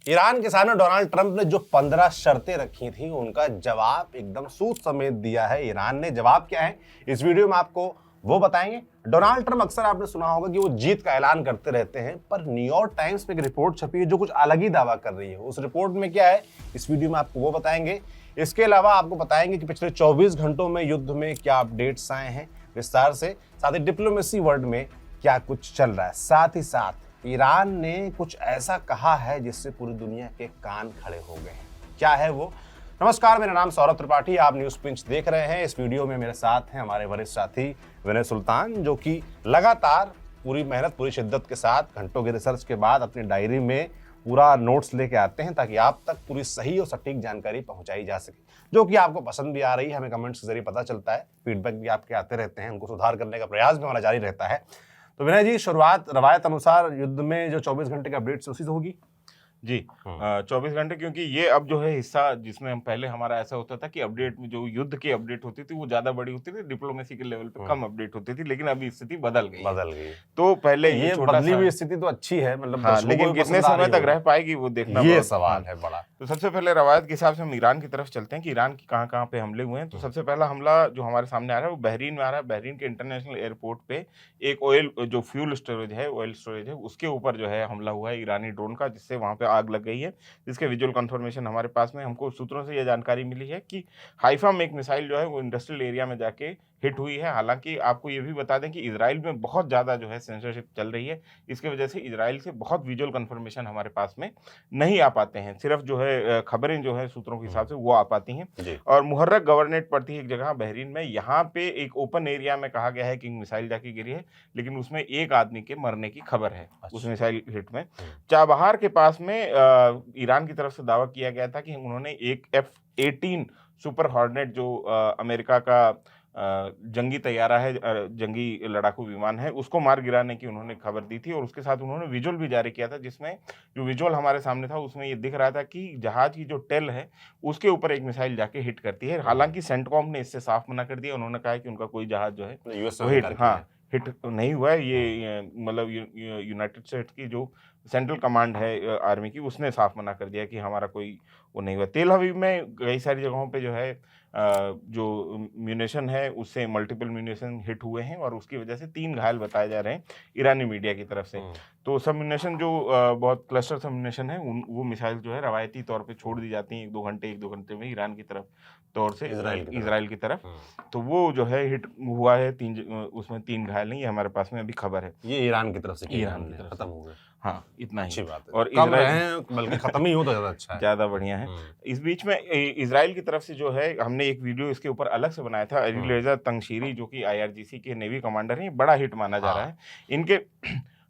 Iran के सामने Donald Trump ने जो 15 शर्तें रखी थी उनका जवाब एकदम सूद समेत दिया है। ईरान ने जवाब क्या है इस वीडियो में आपको वो बताएंगे। डोनाल्ड ट्रंप अक्सर आपने सुना होगा कि वो जीत का ऐलान करते रहते हैं, पर न्यूयॉर्क टाइम्स में एक रिपोर्ट छपी है जो कुछ अलग ही दावा कर रही है। उस रिपोर्ट में क्या है इस वीडियो में आपको वो बताएंगे। इसके अलावा आपको बताएंगे कि पिछले 24 घंटों में युद्ध में क्या अपडेट्स आए हैं विस्तार से, साथ ही डिप्लोमेसी वर्ल्ड में क्या कुछ चल रहा है। साथ ही साथ ईरान ने कुछ ऐसा कहा है जिससे पूरी दुनिया के कान खड़े हो गए हैं। क्या है वो? नमस्कार, मेरा नाम सौरभ त्रिपाठी, आप न्यूज पिंच देख रहे हैं। इस वीडियो में मेरे साथ हैं हमारे वरिष्ठ साथी विनय सुल्तान, जो कि लगातार पूरी मेहनत पूरी शिद्दत के साथ घंटों की रिसर्च के बाद अपनी डायरी में पूरा नोट्स लेके आते हैं ताकि आप तक पूरी सही और सटीक जानकारी पहुंचाई जा सके, जो कि आपको पसंद भी आ रही है। हमें कमेंट्स के जरिए पता चलता है, फीडबैक भी आपके आते रहते हैं, उनको सुधार करने का प्रयास भी हमारा जारी रहता है। तो विनय जी, शुरुआत रवायत अनुसार युद्ध में जो 24 घंटे की अपडेट्स उसी से होगी जी। 24 घंटे, क्योंकि ये अब जो है हिस्सा जिसमें हम पहले हमारा ऐसा होता था कि अपडेट में जो युद्ध की अपडेट होती थी वो ज्यादा बड़ी होती थी, डिप्लोमेसी के लेवल पे कम अपडेट होती थी, लेकिन अभी स्थिति बदल गई। तो पहले ये बदली हुई स्थिति तो अच्छी है, मतलब हाँ, लेकिन कितने समय तक रह पाएगी वो देखना ये सवाल है बड़ा। तो सबसे पहले रवायत के हिसाब से हम ईरान की तरफ चलते हैं कि ईरान की कहाँ कहाँ पे हमले हुए हैं। तो सबसे पहला हमला जो हमारे सामने आ रहा है वो बहरीन में आ रहा है। बहरीन के इंटरनेशनल एयरपोर्ट पे एक ऑयल जो फ्यूल स्टोरेज है, ऑयल स्टोरेज है, उसके ऊपर जो है हमला हुआ है ईरानी ड्रोन का, जिससे वहां पे आग लग गई है। जिसके विजुअल कंफर्मेशन हमारे पास में, हमको सूत्रों से यह जानकारी मिली है कि हाइफा में एक मिसाइल जो है वो इंडस्ट्रियल एरिया में जाके हिट हुई है। हालांकि आपको ये भी बता दें कि इजराइल में बहुत ज़्यादा जो है सेंसरशिप चल रही है, इसकी वजह से इजराइल से बहुत विजुअल कंफर्मेशन हमारे पास में नहीं आ पाते हैं। सिर्फ जो है खबरें जो है सूत्रों के हिसाब से वो आ पाती हैं। और मुहर्रक गवर्नेट पड़ती है एक जगह बहरीन में, यहाँ पे एक ओपन एरिया में कहा गया है कि मिसाइल जाके गिरी है, लेकिन उसमें एक आदमी के मरने की खबर है उस मिसाइल हिट में। चाबहार के पास में ईरान की तरफ से दावा किया गया था कि उन्होंने एक F-18 सुपर हॉर्नेट जो अमेरिका का जंगी तैयारा है, जंगी लड़ाकू विमान है, उसको मार गिराने की उन्होंने खबर दी थी। और उसके साथ उन्होंने विजुअल भी जारी किया था, जिसमें जो विजुअल हमारे सामने था उसमें ये दिख रहा था कि जहाज की जो टेल है उसके ऊपर एक मिसाइल जाके हिट करती है। हालांकि सेंटकॉम ने इससे साफ मना कर दिया, उन्होंने कहा है कि उनका कोई जहाज जो है हिट नहीं हुआ है। ये मतलब यूनाइटेड स्टेट्स की जो सेंट्रल कमांड है आर्मी की, उसने साफ मना कर दिया कि हमारा कोई वो नहीं हुआ। तेल अवीव में कई सारी जगहों पे जो है जो म्यूनिशन है उससे मल्टीपल म्यूनिशन हिट हुए हैं और उसकी वजह से 3 घायल बताए जा रहे हैं ईरानी मीडिया की तरफ से। तो सब म्यूनिशन जो बहुत क्लस्टर सब म्यूनिशन है वो मिसाइल जो है रवायती तौर पे छोड़ दी जाती हैं 1 दो घंटे में ईरान की तरफ तौर से इजराइल की तरफ। तो वो जो है हिट हुआ है, उसमें 3 घायल नहीं, ये हमारे पास में अभी खबर है। ये ईरान की तरफ से खत्म हो गए। हाँ, इतना ही। अच्छी बात है। और बल्कि खत्म ही हो तो ज्यादा अच्छा है, ज्यादा बढ़िया है। इस बीच में इजराइल की तरफ से जो है हमने एक वीडियो इसके ऊपर अलग से बनाया था। अलीरेजा तंगशीरी जो कि IRGC के नेवी कमांडर हैं, बड़ा हिट माना जा रहा है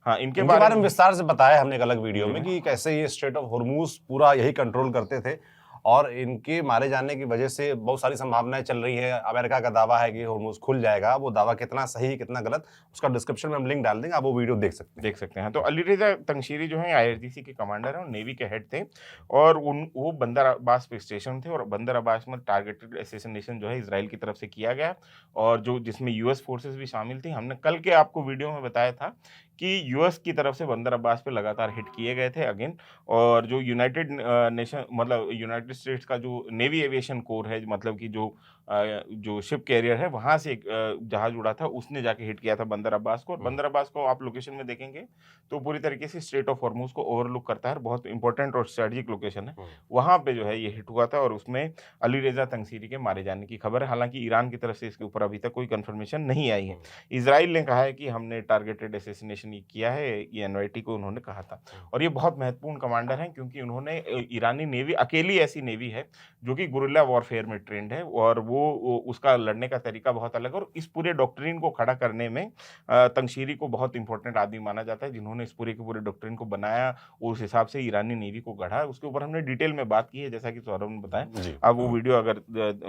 इनके बारे में विस्तार से बताया हमने एक अलग वीडियो में कि कैसे ये स्ट्रेट ऑफ हॉर्मूज पूरा यही कंट्रोल करते थे और इनके मारे जाने की वजह से बहुत सारी संभावनाएं चल रही है। अमेरिका का दावा है कि हॉर्मूज खुल जाएगा, वो दावा कितना सही कितना गलत उसका डिस्क्रिप्शन में हम लिंक डाल देंगे, आप वो वीडियो देख सकते हैं। तो अलीरेजा तंगशीरी जो है IRGC के कमांडर हैं और नेवी के हेड थे, और वो बंदर अब्बास पे स्टेशन थे। और बंदर अब्बास में टारगेटेड असैसिनेशन जो है इजराइल की तरफ से किया गया, और जो जिसमें US फोर्सेस भी शामिल थी। हमने कल के आपको वीडियो में बताया था कि US की तरफ से बंदर अब्बास पे लगातार हिट किए गए थे अगेन। और जो यूनाइटेड नेशन मतलब यूनाइटेड स्टेट्स का जो नेवी एविएशन कोर है, मतलब कि जो शिप कैरियर है, वहाँ से एक जहाज उड़ा था, उसने जाके हिट किया था बंदर अब्बास को। और बंदर अब्बास को आप लोकेशन में देखेंगे तो पूरी तरीके से स्ट्रेट ऑफ हॉर्मूज को ओवरलुक करता है, बहुत इंपॉर्टेंट और स्ट्रेटेजिक लोकेशन है। वहाँ पे जो है ये हिट हुआ था और उसमें अलीरेजा तंगशीरी के मारे जाने की खबर है। हालांकि ईरान की तरफ से इसके ऊपर अभी तक कोई कंफर्मेशन नहीं आई है। इजराइल ने कहा है कि हमने टारगेटेड असैसिनेशन किया है, ये NYT को उन्होंने कहा था। और ये बहुत महत्वपूर्ण कमांडर हैं, क्योंकि उन्होंने ईरानी नेवी अकेली ऐसी नेवी है जो कि गुरिल्ला वॉरफेयर में ट्रेंड है, और वो उसका लड़ने का तरीका बहुत अलग है। और इस पूरे डॉक्ट्रिन को खड़ा करने में तंगशीरी को बहुत इंपॉर्टेंट आदमी माना जाता है, जिन्होंने इस पूरे के पूरे डॉक्ट्रिन को बनाया, उस हिसाब से ईरानी नेवी को गढ़ा। उसके ऊपर हमने डिटेल में बात की है, जैसा कि सौरभ ने बताया। आप वो वीडियो अगर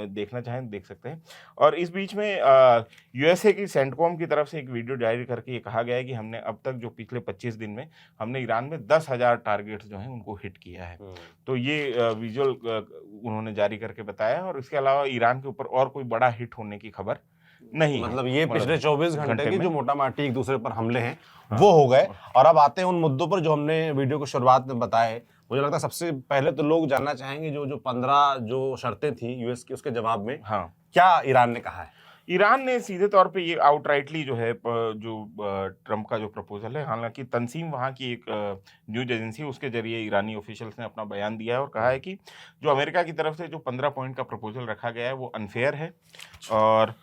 देखना चाहें देख सकते हैं। और इस बीच में USA की सेंटकॉम की तरफ से एक वीडियो जारी करके ये कहा गया है कि हमने अब तक जो पिछले 25 दिन में हमने ईरान में 10,000 टारगेट्स जो हैं उनको हिट किया है। तो ये विजुअल उन्होंने जारी करके बताया। और इसके अलावा ईरान के ऊपर और कोई बड़ा हिट होने की खबर नहीं, मतलब ये पिछले 24 घंटे के जो मोटा माटी एक दूसरे पर हमले हैं वो हो गए। और अब आते हैं उन मुद्दों पर जो हमने वीडियो की शुरुआत में बताए। मुझे लगता है सबसे पहले तो लोग जानना चाहेंगे जो 15 जो शर्तें थी यूएस की, उसके जवाब में हाँ, क्या ईरान ने कहा है। ईरान ने सीधे तौर पे ये आउटराइटली जो है ट्रम्प का जो प्रपोजल है, हालांकि तंसीम वहाँ की एक न्यूज एजेंसी है, उसके जरिए ईरानी ऑफिशियल्स ने अपना बयान दिया है और कहा है कि जो अमेरिका की तरफ से जो 15 पॉइंट का प्रपोजल रखा गया है वो अनफेयर है और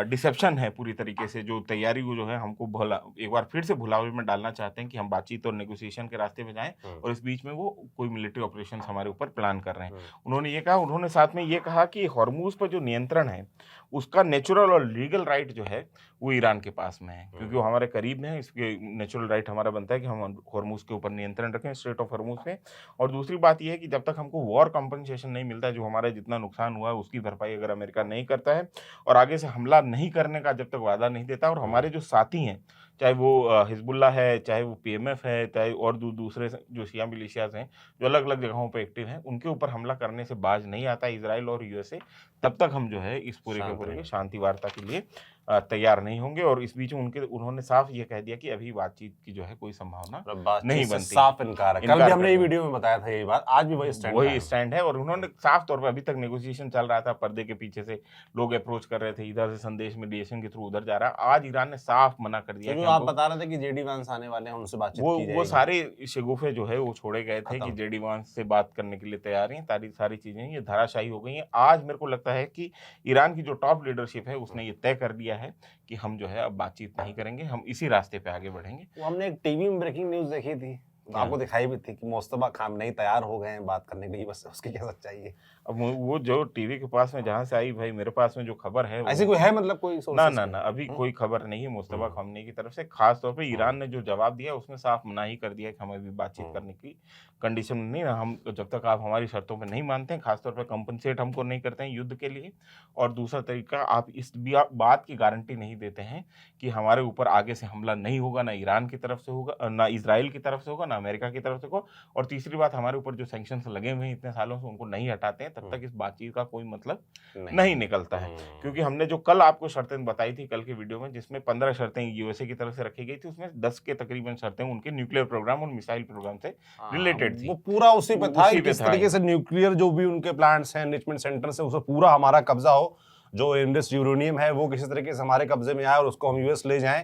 डिसेप्शन है पूरी तरीके से। जो तैयारी को जो है हमको एक बार फिर से भुलावे में डालना चाहते हैं कि हम बातचीत और नेगोशिएशन के रास्ते पे जाएं और इस बीच में वो कोई मिलिट्री ऑपरेशन हमारे ऊपर प्लान कर रहे हैं। उन्होंने ये कहा, उन्होंने साथ में ये कहा कि हॉर्मूज पर जो नियंत्रण है उसका नेचुरल और लीगल राइट जो है वो ईरान के पास में है, क्योंकि वो हमारे करीब में है। इसके नेचुरल राइट हमारा बनता है कि हम हॉर्मूज के ऊपर नियंत्रण रखें, स्ट्रेट ऑफ हॉर्मूज पे। और दूसरी बात यह है कि जब तक हमको वॉर कंपनसेशन नहीं मिलता है, जो हमारा जितना नुकसान हुआ है उसकी भरपाई अगर अमेरिका नहीं करता है और आगे से हमला नहीं करने का जब तक वादा नहीं देता, और हमारे जो साथी हैं, चाहे वो हिजबुल्ला है, चाहे वो पीएमएफ है, चाहे और दूसरे जो शिया मिलिशियाज हैं जो अलग अलग जगहों पर एक्टिव हैं, उनके ऊपर हमला करने से बाज नहीं आता इजराइल और यूएसए, तब तक हम जो है इस पूरे के पूरे शांति वार्ता के लिए तैयार नहीं होंगे। और इस बीच उन्होंने साफ ये कह दिया कि अभी बातचीत की जो है कोई संभावना नहीं बनती, साफ इनकार है। कल भी हमने ये वीडियो में बताया था यही बात, आज भी वही स्टैंड है। और उन्होंने साफ तौर पर, अभी तक नेगोशिएशन चल रहा था, पर्दे के पीछे से लोग अप्रोच कर रहे थे, इधर से संदेश मीडिएशन के थ्रू उधर जा रहा है। आज ईरान ने साफ मना कर दिया। आप बता रहे थे कि जेडी वांस आने वाले हैं, उनसे बातचीत की जाएगी। वो सारे शगुफे जो है वो छोड़े गए थे कि जेडी वांस से बात करने के लिए तैयार हैं, सारी चीजें ये धराशायी हो गई हैं। आज मेरे को लगता है कि ईरान की जो टॉप लीडरशिप है उसने ये तय कर दिया है कि हम जो है अब बातचीत नहीं करेंगे, हम इसी रास्ते पे आगे बढ़ेंगे। हमने एक टीवी में ब्रेकिंग न्यूज देखी थी, आपको दिखाई भी थी कि मुस्तफा खामनेई तैयार हो गए हैं बात करने के लिए, बस उसकी क्या सच्चाई है। अब वो जो टीवी के पास में जहां से आई भाई, मेरे पास में जो खबर है ऐसी कोई है, मतलब कोई ना अभी कोई खबर नहीं है मुस्तफा खामनेई की तरफ से। खास तौर पे ईरान ने जो जवाब दिया उसमें साफ मना ही कर दिया कि हमें अभी बातचीत करने की कंडीशन नहीं ना, हम जब तक आप हमारी शर्तों पे नहीं मानते हैं, खासतौर पे कंपनसेट हमको नहीं करते हैं युद्ध के लिए, और दूसरा तरीका आप इस बात की गारंटी नहीं देते हैं कि हमारे ऊपर आगे से हमला नहीं होगा, ना ईरान की तरफ से होगा, ना इजराइल की तरफ से होगा, ना अमेरिका की तरफ से होगा, और तीसरी बात हमारे ऊपर जो सैंक्शंस लगे हुए हैं इतने सालों से उनको नहीं हटाते हैं, तब तक इस बातचीत का कोई मतलब नहीं निकलता है। क्योंकि हमने जो कल आपको शर्तें बताई थी कल के वीडियो में, जिसमें 15 शर्तें यूएसए की तरफ से रखी गई थी, उसमें 10 के तकरीबन शर्तें उनके न्यूक्लियर प्रोग्राम और मिसाइल प्रोग्राम से रिलेटेड थी। वो पूरा उसी पे था कि किस तरीके से न्यूक्लियर जो भी उनके प्लांट्स हैं, एनरिचमेंट सेंटर से, उसे पूरा हमारा कब्जा हो, जो इंडस यूरेनियम है वो किसी तरीके से हमारे कब्जे में आए और उसको हम यूएस ले जाएं,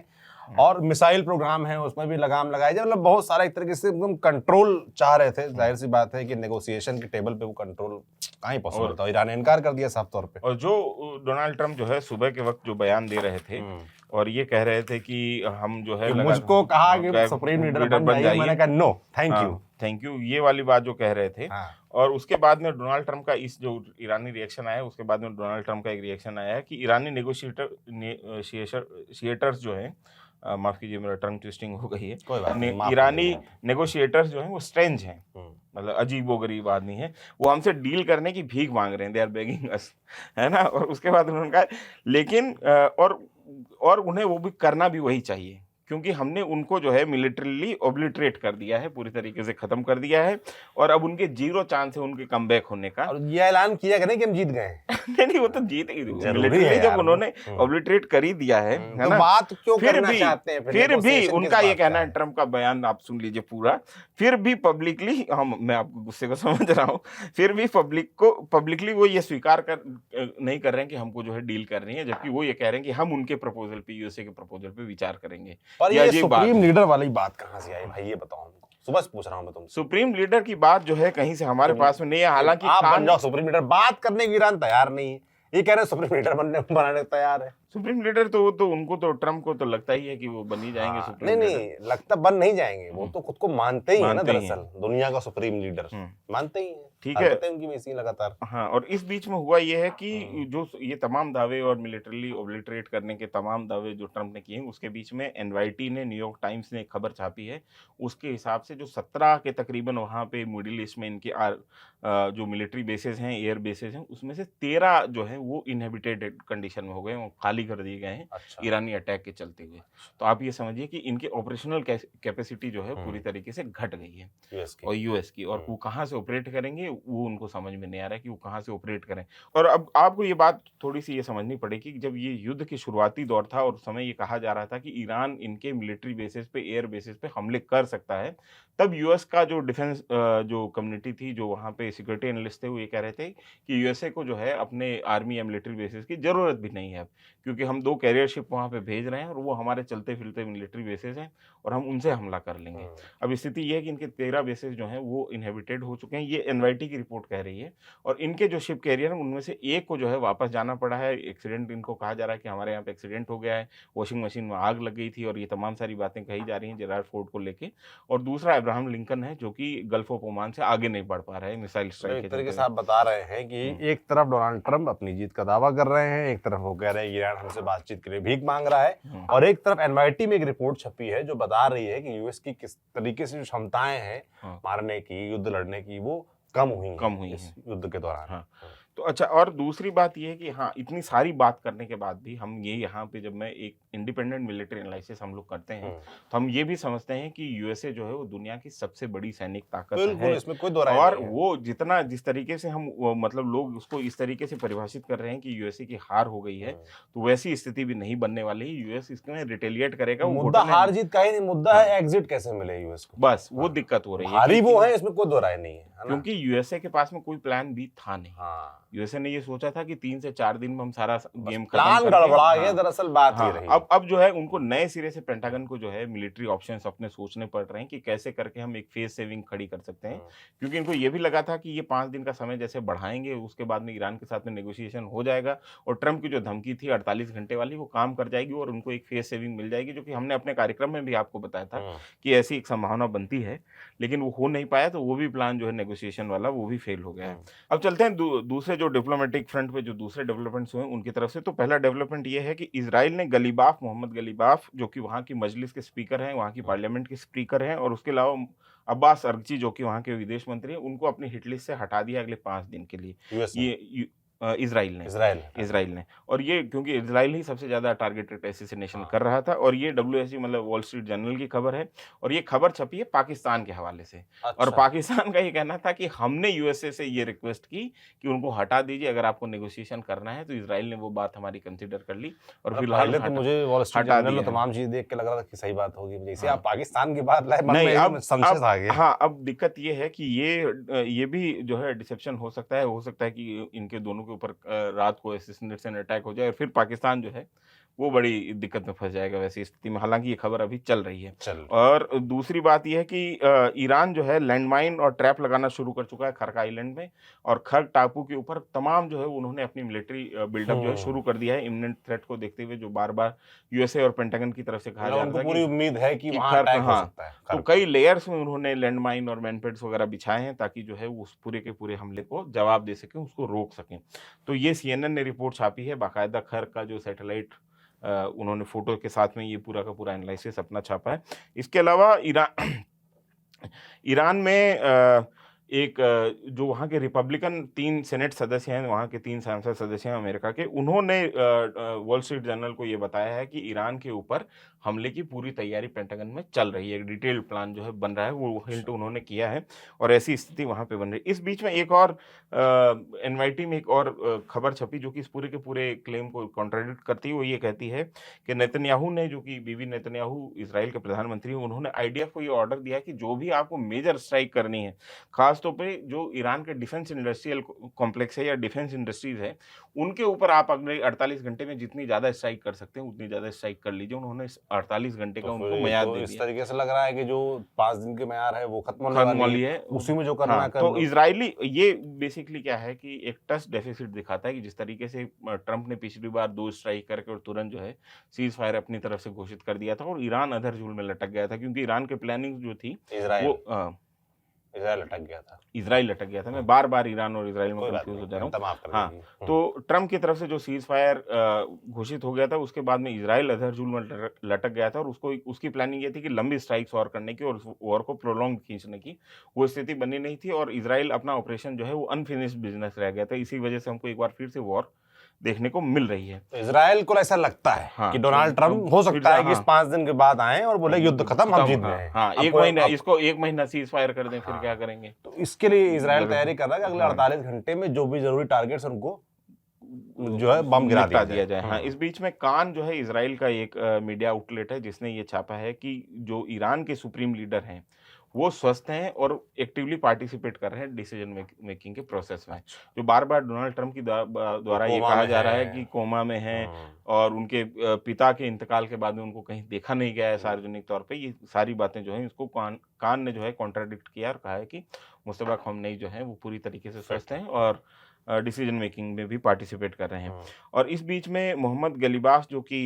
और मिसाइल प्रोग्राम है उसमें भी लगाम लगाई जाए। मतलब बहुत सारा एक तरीके से एकदम कंट्रोल चाह रहे थे। जाहिर सी बात है कि नेगोशिएशन के टेबल पे वो कंट्रोल कहीं पॉसिबल होता है, ईरान ने इनकार कर दिया साफ तौर पे। और जो डोनाल्ड ट्रम्प जो है सुबह के वक्त जो बयान दे रहे थे और ये कह रहे थे कि हम जो है मुझको कहा कि सुप्रीम लीडर बन जाइए, मैंने कहा नो थैंक यू, ये वाली बात जो कह रहे थे। और उसके बाद में डोनाल्ड ट्रम्प का इस जो ईरानी रिएक्शन आया, उसके बाद में डोनाल्ड ट्रम्प का एक रिएक्शन आया कि ईरानी नेगोशिएटर्स जो हैं, माफ कीजिए मेरा टंग ट्विस्टिंग हो गई है, ईरानी नेगोशिएटर्स जो हैं वो स्ट्रेंज हैं, मतलब अजीबोगरीब आदमी है, वो हमसे डील करने की भीख मांग रहे हैं, दे आर बेगिंग अस, है ना। और उसके बाद उन्होंने कहा लेकिन और उन्हें वो भी करना भी वही चाहिए, क्योंकि हमने उनको जो है मिलिट्रीली ओब्लिटरेट कर दिया है, पूरी तरीके से खत्म कर दिया है, और अब उनके 0 चांस है उनके कमबैक होने का। और ये ऐलान किया कि नहीं कि हम जीत गए नहीं वो तो जीत ही मिलिट्रीली जब उन्होंने ओब्लिटरेट कर ही दिया है तो ना। बात क्यों करना चाहते हैं फिर भी उनका ये कहना है, ट्रम्प का बयान आप सुन लीजिए पूरा, फिर भी पब्लिकली मैं आपको गुस्से को समझ रहा हूँ, फिर भी पब्लिकली वो ये स्वीकार नहीं कर रहे हैं कि हमको जो है डील करनी है, जबकि वो ये कह रहे हैं कि हम उनके प्रपोजल पे, यूएसए के प्रपोजल पे विचार करेंगे। पर ये सुप्रीम लीडर वाली बात कहाँ से आई भाई, ये बताओ हमको, सुबह से पूछ रहा हूँ मैं तुमसे। सुप्रीम लीडर की बात जो है कहीं से हमारे पास में नहीं है, हालांकि आप बन जाओ सुप्रीम लीडर, बात करने की ईरान तैयार नहीं है, ये कह रहे सुप्रीम लीडर बनाने तैयार है। सुप्रीम लीडर तो उनको तो ट्रम्प को तो लगता ही है कि वो बन ही जाएंगे सुप्रीम लीडर। नहीं लगता बन नहीं जाएंगे, वो तो खुद को मानते ही है ना, दरअसल दुनिया का सुप्रीम लीडर मानते ही है, ठीक है उनकी वैसी लगातार। हाँ, और इस बीच में हुआ ये है कि जो ये तमाम दावे और मिलिट्रीली ओब्लिटरेट करने के तमाम दावे जो ट्रम्प ने किए, उसके बीच में एनवाईटी ने, न्यूयॉर्क टाइम्स ने एक खबर छापी है, उसके हिसाब से जो 17 के तकरीबन वहाँ पे मिडिल ईस्ट में इनके जो मिलिट्री बेसेस हैं, एयर बेसेस हैं, उसमें से 13 जो है वो इनहेबिटेड कंडीशन में हो गए, खाली खाली कर दिए गए हैं अच्छा। ईरानी अटैक के चलते हुए। तो आप ये समझिए कि इनके ऑपरेशनल कैपेसिटी जो है पूरी तरीके से घट गई है यूएस की, और वो कहाँ से ऑपरेट करेंगे वो उनको समझ में नहीं आ रहा है कि वो कहाँ से ऑपरेट करें। और अब आपको ये बात थोड़ी-सी ये समझनी पड़ेगी कि जब ये युद्ध के शुरुआती दौर था और उस समय ये कहा जा रहा था कि ईरान इनके मिलिट्री बेसिस पे, एयर बेसिस पे हमले कर सकता है, तब यूएस का जो डिफेंस जो कम्युनिटी थी, जो वहाँ पे सिक्योरिटी एनालिस्ट थे, वो ये कह रहे थे कि यूएसए को जो है अपने आर्मी या मिलिट्री बेसिस की ज़रूरत भी नहीं है अब, क्योंकि हम 2 कैरियर शिप वहाँ पे भेज रहे हैं और वो हमारे चलते-फिरते मिलिट्री बेसिस हैं और हम उनसे हमला कर लेंगे। अब स्थिति ये है कि इनके 13 बेसिस जो हैं वो इनहैबिटेड हो चुके हैं, ये एनवाईटी की रिपोर्ट कह रही है, और इनके जो शिप कैरियर हैं उनमें से एक को जो है वापस जाना पड़ा है। एक्सीडेंट, इनको कहा जा रहा है कि हमारे यहाँ पे एक्सीडेंट हो गया है, वॉशिंग मशीन में आग लग गई थी, और ये तमाम सारी बातें कही जा रही हैं जेरार्ड फोर्ड को लेके। और दूसरा अब्राहम लिंकन है, जो कि गल्फ ऑफ ओमान से आगे नहीं बढ़ पा रहा है मिसाइल स्ट्राइक के एक तरीके चलते से आप बता रहे हैं कि एक तरफ डोनाल्ड ट्रंप अपनी जीत का दावा कर रहे हैं, एक तरफ वो कह रहे हैं ईरान हमसे बातचीत के लिए भीख मांग रहा है, और एक तरफ एनवाईटी में एक रिपोर्ट छपी है जो बता रही है कि यूएस की किस तरीके से जो क्षमताएं हैं मारने की, युद्ध लड़ने की, वो कम हुई इस युद्ध के दौरान। हाँ। तो अच्छा, और दूसरी बात ये है कि हाँ, इतनी सारी बात करने के बाद भी हम ये यहाँ पे जब मैं एक इंडिपेंडेंट मिलिट्री एनालिसिस हम लोग करते हैं, तो हम ये भी समझते हैं कि यूएसए जो है वो दुनिया की सबसे बड़ी सैनिक ताकत है। इसमें कोई दो राय और नहीं है। वो जिस तरीके से हम मतलब लोग उसको इस तरीके से परिभाषित कर रहे हैं कि यूएसए की हार हो गई है, तो वैसी स्थिति भी नहीं बनने वाली है। यूएस इसमें रिटेलिएट करेगा। मुद्दा हार जीत का ही नहीं, मुद्दा है एग्जिट कैसे मिले यूएस को, बस वो दिक्कत हो रही है। हारी वो है, इसमें कोई दो राय नहीं है, क्योंकि यूएसए के पास में कोई प्लान भी था नहीं। यूएसए ने ये सोचा था कि 3 से 4 दिन में हम सारा गेम खत्म प्लान गड़बड़ा गया, दरअसल बात ये रही। अब जो है उनको नए सिरे से पेंटागन को जो है मिलिट्री ऑप्शंस अपने सोचने पड़ रहे हैं कि कैसे करके हम एक फेज सेविंग खड़ी कर सकते हैं, क्योंकि इनको ये भी लगा था कि ये 5 दिन का समय जैसे बढ़ाएंगे, उसके बाद में ईरान के साथ में नेगोशिएशन हो जाएगा और ट्रंप की जो धमकी थी 48 घंटे वाली, वो काम कर जाएगी और उनको एक फेज सेविंग मिल जाएगी, जो कि हमने अपने कार्यक्रम में भी आपको बताया था कि ऐसी एक संभावना बनती है, लेकिन वो हो नहीं पाया। तो वो भी प्लान जो है नेगोशिएशन वाला, वो भी फेल हो गया है। अब चलते हैं दूसरे जो डिप्लोमेटिक फ्रंट पे जो दूसरे डेवलपमेंट्स हुए उनकी तरफ से। तो पहला डेवलपमेंट ये है कि इजराइल ने मोहम्मद गलीबाफ, जो कि वहाँ की मजलिस के स्पीकर हैं, वहाँ की पार्लियामेंट के स्पीकर हैं, और उसके अलावा अब्बास अरगची, जो कि वहाँ के विदेश मंत्री हैं, उनको अपनी हिट लिस्ट से हटा दिया अगले 5 दिन के लिए। ये इजराइल ने, और ये क्योंकि इजराइल ही सबसे ज्यादा टारगेटेड असैसिनेशन कर रहा था, और ये WSG मतलब वॉल स्ट्रीट जर्नल की खबर है, और ये खबर छपी है पाकिस्तान के हवाले से। और पाकिस्तान का ये कहना था कि हमने यूएसए से ये रिक्वेस्ट की कि उनको हटा दीजिए, अगर आपको नेगोशिएशन करना है, तो इजराइल ने वो बात हमारी कंसिडर कर ली और फिलहाल तो मुझे वॉल स्ट्रीट जर्नल में तमाम चीज देख के लग रहा था कि सही बात होगी, जैसे आप पाकिस्तान की बात लाए, मन में अब संशय आ गया। हाँ, अब दिक्कत ये है कि ये भी जो है डिसेप्शन हो सकता है कि इनके दोनों के ऊपर रात को असैसिनेशन अटैक हो जाए और फिर पाकिस्तान जो है वो बड़ी दिक्कत में फंस जाएगा वैसी स्थिति में। हालांकि ये खबर अभी चल रही है। और दूसरी बात यह है कि ईरान जो है लैंडमाइन और ट्रैप लगाना शुरू कर चुका है खर्क आइलैंड में, और खर्क टापू के ऊपर तमाम जो है उन्होंने अपनी मिलिट्री बिल्डअप जो है शुरू कर दिया है, इमिनेंट थ्रेट को देखते हुए, जो बार बार यूएसए और पेंटागन की तरफ से कहा जा रहा था। पूरी उम्मीद है कि वहां अटैक हो सकता है। तो कई लेयर्स में उन्होंने लैंडमाइन और मैनपेड्स वगैरह बिछाए हैं, ताकि जो है उस पूरे के पूरे हमले को जवाब दे सकें, उसको रोक सकें। तो ये CNN ने रिपोर्ट छापी है, बाकायदा खर्क का जो सैटेलाइट उन्होंने फोटो के साथ में ये पूरा का पूरा एनालिसिस अपना छापा है। इसके अलावा ईरान में एक जो वहाँ के रिपब्लिकन 3 सेनेट सदस्य हैं, वहाँ के 3 सांसद सदस्य हैं अमेरिका के, उन्होंने वॉल स्ट्रीट जर्नल को ये बताया है कि ईरान के ऊपर हमले की पूरी तैयारी पेंटागन में चल रही है, एक डिटेल्ड प्लान जो है बन रहा है, वो हिंट उन्होंने किया है, और ऐसी स्थिति वहाँ पे बन रही है। इस बीच में एक और एनवाईटी में एक और खबर छपी जो कि इस पूरे के पूरे क्लेम को कॉन्ट्राडिक्ट करती है। वो ये कहती है कि नेतन्याहू ने, जो कि बीबी नेतन्याहू इजराइल के प्रधानमंत्री हैं, उन्होंने IDF को ये ऑर्डर दिया कि जो भी आपको मेजर स्ट्राइक करनी है, खासतौर पे जो ईरान के डिफेंस इंडस्ट्रियल कॉम्प्लेक्स है या डिफेंस इंडस्ट्रीज है, उनके ऊपर आप अगले 48 घंटे में जितनी ज्यादा स्ट्राइक कर सकते हैं उतनी ज्यादा स्ट्राइक कर लीजिए। उन्होंने 48 घंटे का उनको म्याद दे दिया। इस तरीके से लग रहा है कि जो 5 दिन के म्याद है वो खत्म होने वाली है, उसी में जो करना है कर तो इजरायली ये बेसिकली क्या है कि एक ट्रस्ट डेफिसिट दिखाता है कि जिस तरीके से ट्रंप ने पिछली बार 2 स्ट्राइक करके और तुरंत जो है सीज फायर अपनी तरफ से घोषित कर दिया था, और ईरान अधर झूल में लटक गया था, क्योंकि ईरान के प्लानिंग जो थी वो इजराइल लटक गया था। मैं बार बार ईरान और इजराइल में कंफ्यूज हो जा रहा हूँ। हाँ, तो ट्रंप की तरफ से जो सीज फायर घोषित हो गया था, उसके बाद में इजराइल अधर झूल में लटक गया था, और उसकी प्लानिंग ये थी कि लंबी स्ट्राइक्स और करने की और उस वॉर को प्रोलॉन्ग खींचने की। वो स्थिति बनी नहीं थी, और इजराइल अपना ऑपरेशन जो है वो अनफिनिश्ड बिजनेस रह गया था। इसी वजह से हमको एक बार फिर से वॉर देखने को मिल रही है। तो इजराइल को ऐसा लगता है हाँ, कि डोनाल्ड तो ट्रंप हो सकता है कि इस हाँ, 5 दिन के बाद आए और बोले युद्ध खत्म, हम जीत हाँ, गए। हाँ, एक महीना इसको 1 महीना सीज फायर कर दें, फिर क्या करेंगे। तो इसके लिए इजराइल तैयारी कर रहा है कि अगले हाँ। 48 घंटे में जो भी जरूरी टारगेट्स उनको जो है बम गिरा निपटा दिया जाए। हाँ, इस बीच में कान जो है इजराइल का एक मीडिया आउटलेट है जिसने ये छापा है कि जो ईरान के सुप्रीम लीडर हैं वो स्वस्थ हैं और एक्टिवली पार्टिसिपेट कर रहे हैं डिसीजन मेकिंग के प्रोसेस में। जो बार-बार डोनाल्ड ट्रम्प की द्वारा ये कोमा कहा में जा रहा है है। कि कोमा में हैं और उनके पिता के इंतकाल के बाद में उनको कहीं देखा नहीं गया है सार्वजनिक तौर पे, ये सारी बातें जो हैं इसको कान ने जो है कॉन्ट्राडिक्ट किया और कहा है कि मुस्तफा खamenei जो हैं वो पूरी तरीके से स्वस्थ हैं और डिसीजन मेकिंग में भी पार्टिसिपेट कर रहे हैं। और इस बीच में मोहम्मद गलीबाफ जो कि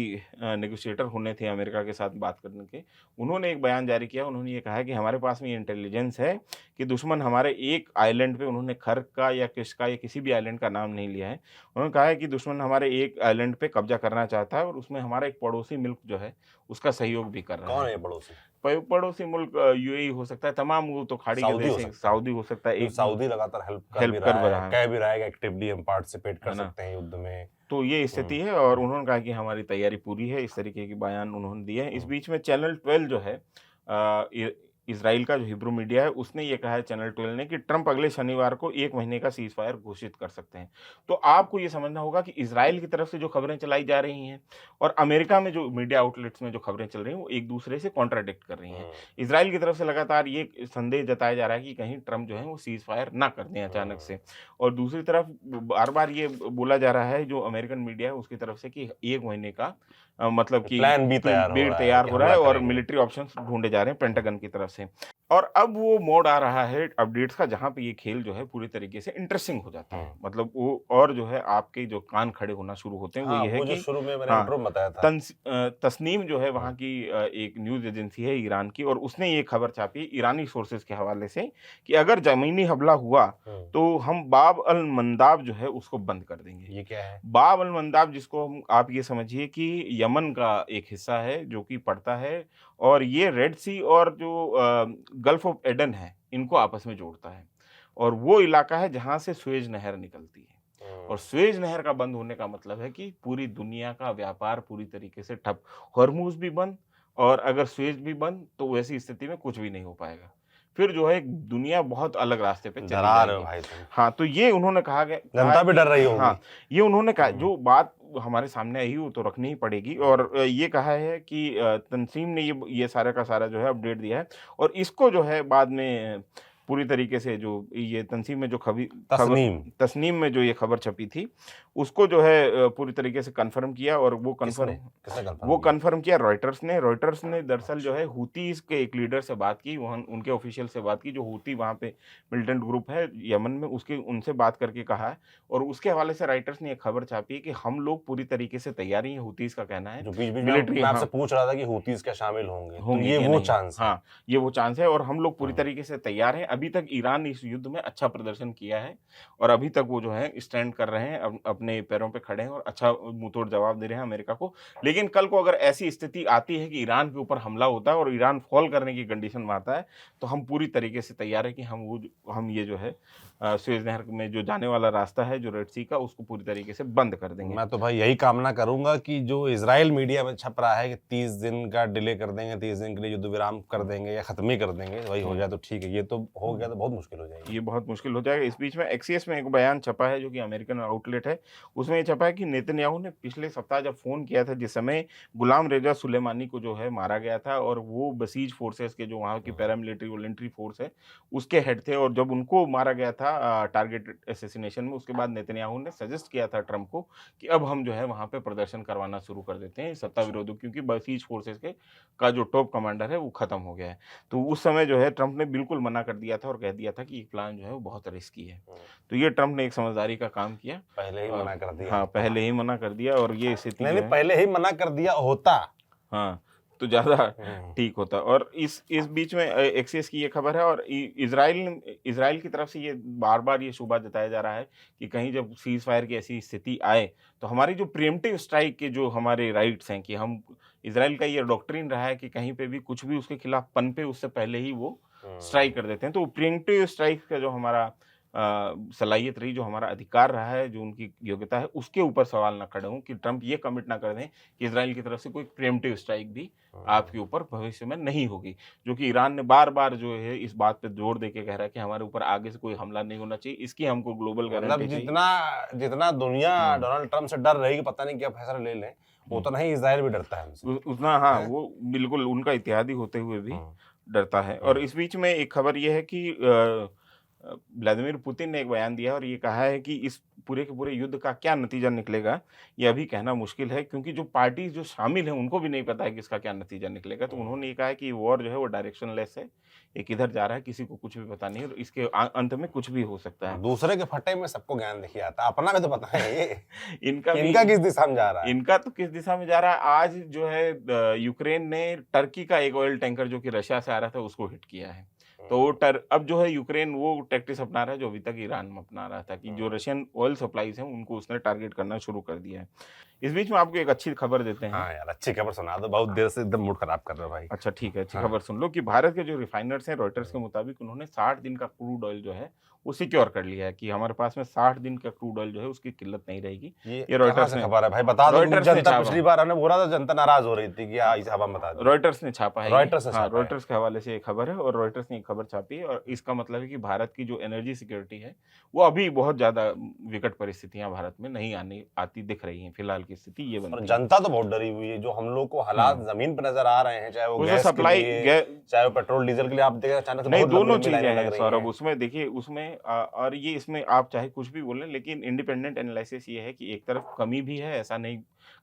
नेगोशिएटर होने थे अमेरिका के साथ बात करने के, उन्होंने एक बयान जारी किया। उन्होंने ये कहा है कि हमारे पास में ये इंटेलिजेंस है कि दुश्मन हमारे एक आइलैंड पे, उन्होंने खर्क का या किसका या किसी भी आइलैंड का नाम नहीं लिया है, उन्होंने कहा है कि दुश्मन हमारे एक आइलैंड पे कब्जा करना चाहता है और उसमें हमारा एक पड़ोसी मुल्क जो है उसका सहयोग भी कर रहा कौन है। है ये पड़ोसी? पड़ोसी मुल्क यूएई हो सकता है, तमाम वो तो खाड़ी के सऊदी हो देश हैं, सकता है। सऊदी हो सकता है, एक एक सऊदी लगातार हेल्प कर हेल्प भी कर रहा भी रहा है, है। कह भी रहा है कि एक्टिवली हम पार्टिसिपेट कर है ना? सकते हैं युद्ध में। तो ये स्थिति है और उन्होंने कहा कि हमारी तैयारी पूरी है, इस तरीके के बयान उन्होंने दिए हैं। इस बीच में चैनल 12 जो है इज़राइल का जो हिब्रू मीडिया है उसने ये कहा है चैनल 12 ने कि ट्रंप अगले शनिवार को 1 महीने का सीज़ फायर घोषित कर सकते हैं। तो आपको ये समझना होगा कि इज़राइल की तरफ से जो खबरें चलाई जा रही हैं और अमेरिका में जो मीडिया आउटलेट्स में जो खबरें चल रही हैं वो एक-दूसरे से कॉन्ट्राडिक्ट कर रही हैं। इज़राइल की तरफ से लगातार ये संदेह जताया जा रहा है कि कहीं ट्रंप जो है वो सीज़ फायर ना कर दें अचानक से। और दूसरी तरफ बार-बार ये बोला जा रहा है जो अमेरिकन मीडिया है उसकी तरफ से कि 1 महीने का मतलब कि प्लान बी तैयार हो रहा है कि हो रहा है हमला और करेंगे। मिलिट्री ऑप्शंस ढूँढे जा रहे हैं पेंटागन की तरफ से। और अब वो मोड आ रहा है अपडेट्स का जहाँ पे ये खेल जो है पूरी तरीके से इंटरेस्टिंग हो जाता है। मतलब वो और जो है आपके जो कान खड़े होना शुरू होते हैं वो हाँ, ये है वो जो कि शुरू में मैंने हाँ, इंट्रो में बताया था। तस्नीम जो है वहाँ की एक न्यूज़ एजेंसी है ईरान की और उसने ये खबर छापी ईरानी सोर्सेज़ के हवाले से कि अगर ज़मीनी हमला हुआ तो हम बाब अल मंदाब जो है उसको बंद कर देंगे। ये क्या है? बाब अल मंदाब जिसको आप ये समझिए कि यमन का एक हिस्सा है जो कि पड़ता है और ये रेड सी और जो गल्फ ऑफ एडन है इनको आपस में जोड़ता है और वो इलाका है जहाँ से सुएज नहर निकलती है। और सुएज नहर का बंद होने का मतलब है कि पूरी दुनिया का व्यापार पूरी तरीके से ठप, हॉर्मूज भी बंद और अगर सुएज भी बंद तो वैसी स्थिति में कुछ भी नहीं हो पाएगा। फिर जो है दुनिया बहुत अलग रास्ते पे चली डरा रहे हो जाएगी। भाई तुम। हाँ, तो ये उन्होंने कहा जनता भी कि डर रही होगी। हाँ, ये उन्होंने कहा जो बात हमारे सामने आई वो तो रखनी ही पड़ेगी और ये कहा है कि तंसीम ने ये सारा का सारा जो है अपडेट दिया है और इसको जो है बाद में पूरी तरीके से जो ये तंसीम में जो तस्नीम में जो ये खबर छपी थी उसको जो है पूरी तरीके से कंफर्म किया और वो कंफर्म किया रॉयटर्स ने दरअसल जो है हूतीज के एक लीडर से बात की, वहाँ उनके ऑफिशियल से बात की जो हूती वहाँ पे मिलिटेंट ग्रुप है यमन में, उनसे बात करके कहा है और उसके हवाले से रॉयटर्स ने एक खबर छापी है कि हम लोग पूरी तरीके से तैयारी है, हूतीज का कहना है। जो बीच-बीच में मैं आपसे पूछ रहा था कि हूतीज क्या शामिल होंगे, तो ये वो चांस है। हाँ, ये वो चांस है और हम लोग पूरी तरीके से तैयार हैं। अभी तक ईरान इस युद्ध में अच्छा प्रदर्शन किया है और अभी तक वो जो है स्टैंड कर रहे हैं, अपने पैरों पे खड़े हैं और अच्छा मुंहतोड़ जवाब दे रहे हैं अमेरिका को। लेकिन कल को अगर ऐसी स्थिति आती है कि ईरान के ऊपर हमला होता है और ईरान फॉल करने की कंडीशन में आता है, तो हम पूरी तरीके से तैयार हैं कि हम ये जो है सुएज नहर में जो जाने वाला रास्ता है जो रेड सी का उसको पूरी तरीके से बंद कर देंगे। मैं तो भाई यही कामना करूंगा कि जो इजराइल मीडिया में छप रहा है कि 30 दिन का डिले कर देंगे, 30 दिन के लिए युद्ध विराम कर देंगे या खत्म ही कर देंगे, वही हो जाए तो ठीक है। ये तो हो गया तो बहुत मुश्किल हो जाएगी। ये बहुत मुश्किल हो जाएगा। इस बीच में एक्सियस में एक बयान छपा है जो कि अमेरिकन आउटलेट है, उसमें ये छपा है कि नेतन्याहू ने पिछले सप्ताह जब फ़ोन किया था जिस समय गुलाम रेजा सुलेमानी को जो है मारा गया था और वो बसीज फोर्सेस के जो वहाँ की पैरामिलिट्री वॉलंटरी फोर्स है उसके हेड थे और जब उनको मारा गया था टारगेटेड असैसिनेशन में, उसके बाद नेतन्याहू ने सजेस्ट किया था ट्रंप को कि अब हम जो है वहाँ पे प्रदर्शन करवाना शुरू कर देते हैं सत्ता विरोधी, क्योंकि बसीज फोर्सेस का जो टॉप कमांडर है वो खत्म हो गया है। तो उस समय जो है ट्रंप ने बिल्कुल मना कर दिया था और कह दिया था कि ये प्लान जो है वो बहुत रिस्की है। तो ये ट्रंप ने एक समझदारी का काम किया, पहले ही मना कर दिया। हाँ, पहले ही मना कर दिया और ये स्थिति नहीं, पहले ही मना कर दिया होता, हाँ, तो ज़्यादा ठीक होता। और इस बीच में एक्सिस की ये खबर है और इजराइल की तरफ से ये बार-बार ये शुबा जताया जा रहा है कि कहीं जब सीज़ फायर की ऐसी स्थिति आए तो हमारी जो प्रीएम्प्टिव स्ट्राइक के जो हमारे राइट्स हैं कि हम इजराइल का ये डॉक्ट्रिन रहा है कि कहीं पे भी कुछ भी उसके खिलाफ पनपे उससे पहले ही वो स्ट्राइक कर देते हैं। तो प्रीएम्प्टिव स्ट्राइक का जो हमारा सलाहियत रही, जो हमारा अधिकार रहा है, जो उनकी योग्यता है, उसके ऊपर सवाल ना खड़े हों कि ट्रंप ये कमिट ना कर दें कि इजराइल की तरफ से कोई प्रीएम्प्टिव स्ट्राइक भी आपके ऊपर भविष्य में नहीं होगी। जो कि ईरान ने बार-बार जो है इस बात पे जोर देके कह रहा है कि हमारे ऊपर आगे से कोई हमला नहीं होना चाहिए, इसकी हमको ग्लोबल मतलब गारंटी चाहिए। जितना जितना दुनिया हुँ। डोनाल्ड ट्रम्प से डर रही कि पता नहीं क्या फैसला ले लें, हुँ। उतना ही इज़राइल भी डरता है हमसे। उतना हाँ, हैं? वो बिल्कुल उनका इत्तेहादी होते हुए भी हुँ, डरता है। और हुँ। इस बीच में एक खबर ये है कि व्लादिमीर पुतिन ने एक बयान दिया और ये कहा है कि इस पूरे के पूरे युद्ध का क्या नतीजा निकलेगा, ये अभी कहना मुश्किल है, क्योंकि जो पार्टी जो शामिल हैं, उनको भी नहीं पता है कि इसका क्या नतीजा निकलेगा। तो उन्होंने ये कहा है कि वॉर जो है वो डायरेक्शनलेस है, ये किधर जा रहा है किसी को कुछ भी पता नहीं है और इसके अंत में कुछ भी हो सकता है। दूसरे के फट्टे में सबको ज्ञान देखिए आता है, अपना भी तो पता है ये। इनका भी इनका किस दिशा में जा रहा है? इनका तो किस दिशा में जा रहा है, आज जो है यूक्रेन ने टर्की का एक ऑयल टैंकर जो कि रशिया से आ रहा था उसको हिट किया है। तो वो अब जो है यूक्रेन वो टैक्टिस अपना रहा है जो अभी तक ईरान में अपना रहा था कि जो रशियन ऑयल सप्लाईज हैं उनको उसने टारगेट करना शुरू कर दिया है। इस बीच में आपको एक अच्छी खबर देते हैं। हाँ यार, अच्छी खबर सुना दो, बहुत देर से एकदम मूड खराब कर रहे हो भाई। अच्छा ठीक है, अच्छी हाँ। खबर सुन लो कि भारत के जो रिफाइनर्स हैं, रॉयटर्स के मुताबिक उन्होंने 60 दिन का क्रूड ऑयल जो है वो सिक्योर कर लिया है कि हमारे पास में 60 दिन का क्रूड ऑयल जो है उसकी किल्लत नहीं रहेगी। ये ये कहाँ रॉयटर्स से ने खबर है भाई, बता दो। रॉयटर्स ने जनता छापा। पिछली बार हमने बोला था, जनता नाराज हो रही थी कि इस हवा में बता दो। रॉयटर्स ने छापा है ये। रॉयटर्स ने हाँ, छापा है। रॉयटर्स के हवाले से ये खबर है और रॉयटर्स ने ये खबर छापी है और इसका मतलब है कि भारत की जो एनर्जी सिक्योरिटी है वो अभी बहुत ज़्यादा विकट परिस्थितियाँ भारत में नहीं आती दिख रही हैं। फिलहाल की स्थिति ये और बनती है। जनता तो बहुत डरी हुई है, जो हम लोग को हालात जमीन पर नजर आ रहे हैं, चाहे वो उसमें गैस के सप्लाई लिए, चाहे वो पेट्रोल डीजल के लिए। आप देखें अचानक से नहीं, बहुत लंबी दोनों लंबी चीज़ें लाइनें हैं लग रही सौरभ। हैं। उसमें देखिए, उसमें और ये इसमें आप चाहे कुछ भी बोलें, लेकिन इंडिपेंडेंट एनालिसिस ये है कि एक तरफ कमी भी है, ऐसा नहीं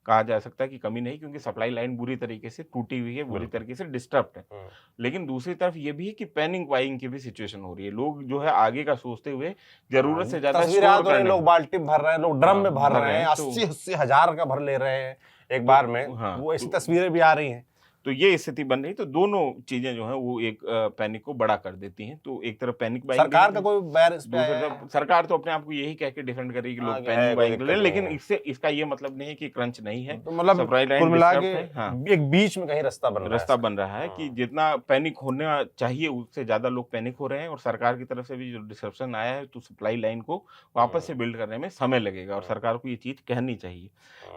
कहा जा सकता कि कमी नहीं, क्योंकि सप्लाई लाइन बुरी तरीके से टूटी हुई है, बुरी बिल्कुल। तरीके से डिस्टर्ब्ड है। लेकिन दूसरी तरफ ये भी है कि पैनिक बाइंग की भी सिचुएशन हो रही है। लोग जो है आगे का सोचते हुए जरूरत से ज्यादा तस्वीरें आ स्टोर तो रही हैं, करने लोग बाल्टी में भर रहे हैं, लोग ड्रम में भर रहे हैं, तो 80-80 हजार का भर ले रहे हैं एक बार में। हाँ, वो ऐसी तस्वीरें भी आ रही हैं। तो ये स्थिति बन रही। तो दोनों चीजें जो है वो एक पैनिक को बड़ा कर देती हैं। तो एक तरफ पैनिक बाइंग सरकार का कोई बैर इस पे दूसरी आया है? तरफ सरकार तो अपने आप को यही कह के डिफेंड कर रही है कि हाँ, लोग कि है, पैनिक कोई बाइंग दिक्कत ले, नहीं लेकिन है। इससे इसका ये मतलब नहीं है कि क्रंच नहीं है। तो मतलब सप्लाई लाइन कुल मिला के डिस्टर्ब है। हाँ, एक बीच में कहीं रास्ता बन रहा है रास्ता इसका। बन रहा है कि हाँ। जितना पैनिक होना चाहिए उससे ज्यादा लोग पैनिक हो रहे हैं और सरकार की तरफ से भी जो डिसरप्शन आया है तो सप्लाई लाइन को वापस से बिल्ड करने में समय लगेगा और सरकार को ये चीज कहनी चाहिए।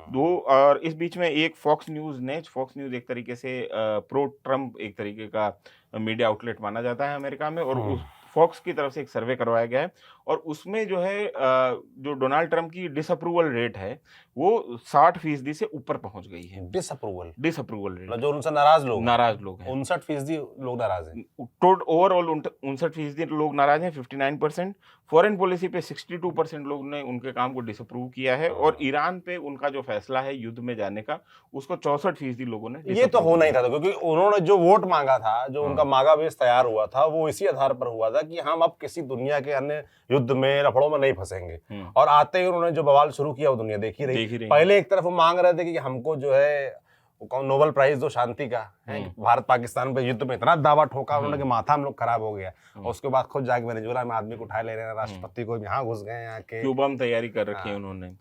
दो और इस बीच में एक फॉक्स न्यूज एक तरीके से प्रो ट्रम्प एक तरीके का मीडिया आउटलेट माना जाता है अमेरिका में और उस फॉक्स की तरफ से एक सर्वे करवाया गया है और उसमें जो है जो डोनाल्ड ट्रंप की डिसअप्रूवल रेट है वो 60% से ऊपर पहुंच गई है। डिसअप्रूवल, डिसअप्रूवल रेट, मतलब जो उनसे नाराज लोग नाराज लोग हैं। 59% लोग नाराज हैं। ओवरऑल 59% लोग नाराज हैं, 59%। फॉरेन पॉलिसी पे 62% लोग ने उनके काम को डिसअप्रूव किया है और ईरान पे उनका जो फैसला है युद्ध में जाने का उसको 64% लोगों ने ये तो disapprove होना ही किया। था, क्योंकि उन्होंने जो वोट मांगा था, जो उनका मांगा बेस तैयार हुआ था, वो इसी आधार पर हुआ था कि हम अब किसी दुनिया के अन्य युद्ध में रफड़ों में नहीं फंसेंगे। और आते ही उन्होंने जो बवाल शुरू किया वो दुनिया देख ही रही। पहले एक तरफ वो मांग रहे थे कि हमको जो है नोबेल प्राइज दो शांति का है, भारत पाकिस्तान पे युद्ध में इतना दावा ठोका उन्होंने कि माथा हम लोग खराब हो गया। और उसके बाद खुद जाके वेनेजुएला में आदमी को उठा ले रहे हैं, राष्ट्रपति को यहाँ घुस गए यहाँ के। क्यूबा में तैयारी कर रखी है उन्होंने।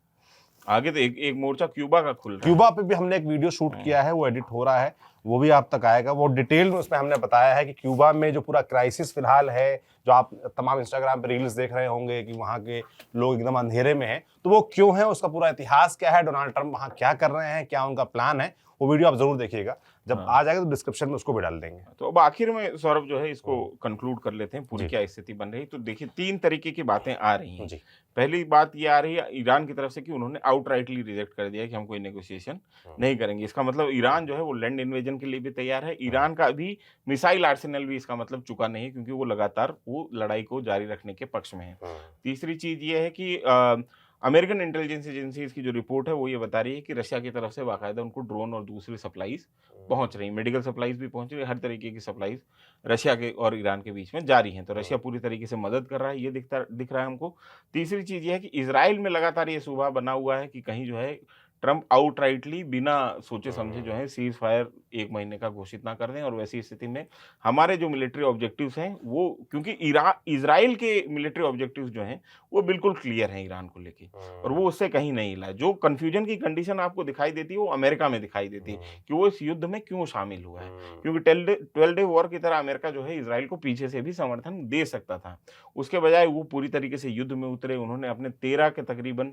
आगे तो एक मोर्चा क्यूबा का खुल रहा है। क्यूबा पे भी हमने एक वीडियो शूट किया है, वो एडिट हो रहा है, वो भी आप तक आएगा। वो डिटेल में उसमें हमने बताया है कि क्यूबा में जो पूरा क्राइसिस फिलहाल है, जो आप तमाम इंस्टाग्राम पे रील्स देख रहे होंगे कि वहाँ के लोग एकदम अंधेरे में हैं, तो वो क्यों है, उसका पूरा इतिहास क्या है, डोनाल्ड ट्रंप वहाँ क्या कर रहे हैं, क्या उनका प्लान है, वो वीडियो आप जरूर देखिएगा। जब आ जाएगा तो डिस्क्रिप्शन में उसको भी डाल देंगे। तो अब आखिर में सौरभ जो है इसको कंक्लूड कर लेते हैं, पूरी क्या स्थिति बन रही। तो देखिए 3 तरीके की बातें आ रही हैं। पहली बात ये आ रही है ईरान की तरफ से कि उन्होंने आउटराइटली रिजेक्ट कर दिया कि हम कोई नेगोशिएशन नहीं करेंगे। इसका मतलब ईरान जो है वो लैंड इन्वेजन के लिए भी तैयार है। ईरान का अभी मिसाइल आर्सेनल भी इसका मतलब चुका नहीं है, क्योंकि वो लगातार वो लड़ाई को जारी रखने के पक्ष में है। तीसरी चीज ये है कि अमेरिकन इंटेलिजेंस एजेंसीज की जो रिपोर्ट है वो ये बता रही है कि रशिया की तरफ से बाकायदा उनको ड्रोन और दूसरी सप्लाईज पहुंच रही, मेडिकल सप्लाईज भी पहुंच रही है, हर तरीके की सप्लाईज रशिया के और ईरान के बीच में जारी हैं। तो रशिया पूरी तरीके से मदद कर रहा है, ये दिख रहा है हमको। तीसरी चीज ये है कि इजराइल में लगातार ये सुबह बना हुआ है कि कहीं जो है ट्रंप आउटराइटली बिना सोचे समझे जो है सीज फायर 1 महीने का घोषित ना कर दें, और वैसी स्थिति में हमारे जो मिलिट्री ऑब्जेक्टिव्स हैं वो, क्योंकि इज़राइल के मिलिट्री ऑब्जेक्टिव्स जो हैं वो बिल्कुल क्लियर हैं ईरान को लेके, और वो उससे कहीं नहीं हिला है। जो कन्फ्यूजन की कंडीशन आपको दिखाई देती है वो अमेरिका में दिखाई देती है कि वो इस युद्ध में क्यों शामिल हुआ है। क्योंकि 12 डे वॉर की तरह अमेरिका जो है इज़राइल को पीछे से भी समर्थन दे सकता था। उसके बजाय वो पूरी तरीके से युद्ध में उतरे। उन्होंने अपने 13 के तकरीबन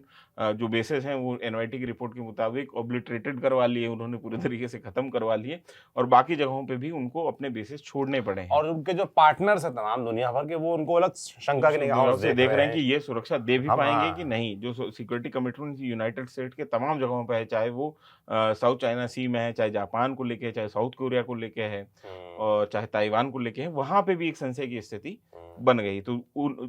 जो बेसेस हैं वो एनवाईटी की रिपोर्ट के मुताबिक ऑब्लिटरेटेड करवा लिए, उन्होंने पूरी तरीके से खत्म करवा लिए, और बाकी जगहों पे भी उनको अपने बेसेस छोड़ने पड़े हैं। और उनके जो पार्टनर्स हैं तमाम दुनिया भर के, वो उनको अलग शंका की निगाहों से देख रहे हैं कि ये सुरक्षा दे भी हम, पाएंगे हाँ। कि नहीं। जो सिक्योरिटी कमिटमेंट यूनाइटेड स्टेट के तमाम जगहों पे है, चाहे वो साउथ चाइना सी में है, चाहे जापान को लेके है, चाहे साउथ कोरिया को लेके है, और चाहे ताइवान को लेके है, वहां पे भी एक संशय की स्थिति बन गई। तो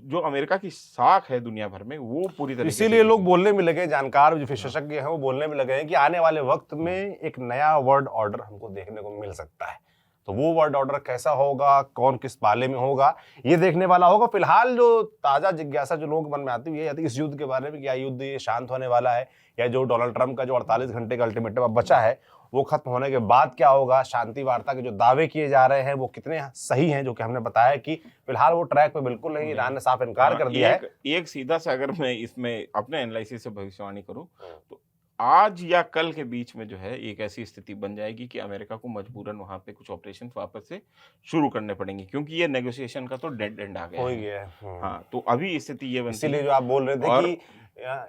जो अमेरिका की साख है दुनिया भर में वो पूरी तरीके से, इसीलिए लोग बोलने में लगे, जानकार जो विशेषज्ञ हैं वो बोलने में लगे हैं कि आने वाले वक्त में एक नया वर्ल्ड ऑर्डर हमको देखने को मिल सकता है। तो वो वर्ल्ड ऑर्डर कैसा होगा, कौन किस पाले में होगा, ये देखने वाला होगा। फिलहाल जो ताजा जिज्ञासा जो लोगों के मन में आती है ये आती है इस युद्ध के बारे में, क्या युद्ध ये शांत होने वाला है, या जो डोनाल्ड ट्रंप का जो 48 घंटे का अल्टीमेटम अब बचा है वो खत्म होने के बाद क्या होगा। शांति वार्ता के जो दावे किए जा रहे हैं वो कितने सही हैं, जो कि हमने बताया कि फिलहाल वो ट्रैक पे बिल्कुल नहीं। ईरान ने साफ इनकार कर दिया है। एक सीधा सा अगर मैं इसमें अपने एनालिसिस से भविष्यवाणी करूं तो आज या कल के बीच में जो है एक ऐसी स्थिति बन जाएगी कि अमेरिका को मजबूरन वहां पे कुछ ऑपरेशन वापस से शुरू करने पड़ेंगे, क्योंकि ये नेगोशिएशन का तो डेड एंड आ गया हो है। ही गया है। हाँ, तो अभी स्थिति ये बनती इसीलिए है। जो आप बोल रहे थे और कि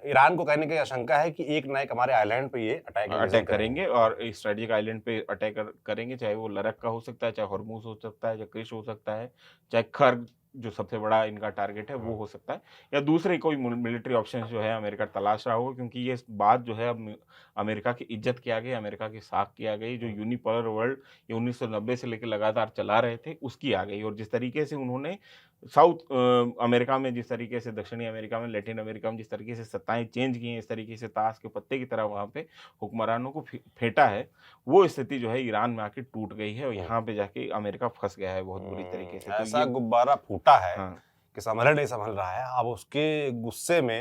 ईरान को कहने की आशंका है कि एक नाइक हमारे आइलैंड पे ये अटैक करेंगे, और स्ट्रेटेजिक आइलैंड पे अटैक करेंगे, चाहे वो लरक का हो सकता है, चाहे हॉर्मूज हो सकता है, चाहे क्रिश हो सकता है, चाहे खर्ग जो सबसे बड़ा इनका टारगेट है वो हो सकता है, या दूसरे कोई मिलिट्री ऑप्शन जो है अमेरिका तलाश रहा होगा। क्योंकि ये बात जो है अब अमेरिका की इज्जत की आ गई, अमेरिका की साख की आ गई। जो यूनिपोलर वर्ल्ड ये 1990 से लेकर लगातार चला रहे थे उसकी आ गई। और जिस तरीके से उन्होंने साउथ अमेरिका में, जिस तरीके से दक्षिणी अमेरिका में, लैटिन अमेरिका में जिस तरीके से सत्ताएं चेंज की हैं, इस तरीके से ताश के पत्ते की तरह वहाँ पे हुक्मरानों को फेंटा है, वो स्थिति जो है ईरान में आके टूट गई है, और यहाँ पे जाके अमेरिका फंस गया है बहुत बुरी तरीके से। ऐसा गुब्बारा फूटा है हाँ, कि संभल नहीं संभल रहा है। अब उसके गुस्से में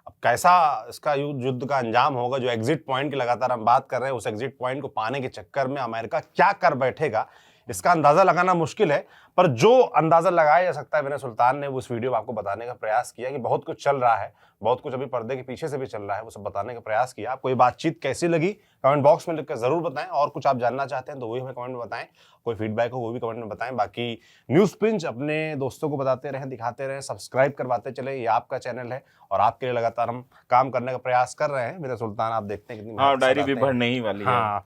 अब कैसा इसका युद्ध का अंजाम होगा, जो एग्जिट पॉइंट की लगातार हम बात कर रहे हैं, उस एग्जिट पॉइंट को पाने के चक्कर में अमेरिका क्या कर बैठेगा इसका अंदाजा लगाना मुश्किल है। पर जो अंदाजा लगाया जा सकता है, विनय सुल्तान ने उस वीडियो में आपको बताने का प्रयास किया कि बहुत कुछ चल रहा है, बहुत कुछ अभी पर्दे के पीछे से भी चल रहा है, वो सब बताने का प्रयास किया। आपको ये बातचीत कैसी लगी कमेंट बॉक्स में लिखकर जरूर बताएं, और कुछ आप जानना चाहते हैं तो वही हमें कमेंट में बताएं, कोई फीडबैक हो वो भी कमेंट में बताएं। बाकी न्यूज़ पिंच अपने दोस्तों को बताते रहें, दिखाते रहें, सब्सक्राइब करवाते चले, ये आपका चैनल है और आपके लिए लगातार हम काम करने का प्रयास कर रहे हैं। विनय सुल्तान आप देखते हैं कितनी डायरी भी बढ़ने ही वाली है। हाँ,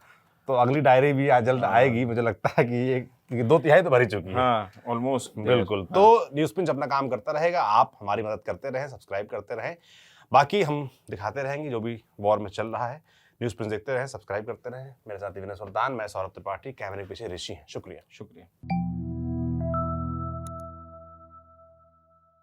तो अगली डायरी भी आज जल्द आएगी, मुझे लगता है कि ये 2/3 तो भरी चुकी है। हाँ, ऑलमोस्ट बिल्कुल। तो न्यूज़ पिंच अपना काम करता रहेगा, आप हमारी मदद करते रहें, सब्सक्राइब करते रहें। बाकी हम दिखाते रहेंगे जो भी वॉर में चल रहा है। न्यूज़ पिंच देखते रहें, सब्सक्राइब करते रहें। मेरे साथ विनय सुल्तान, मैं सौरभ त्रिपाठी, कैमरे के पीछे ऋषि हैं। शुक्रिया।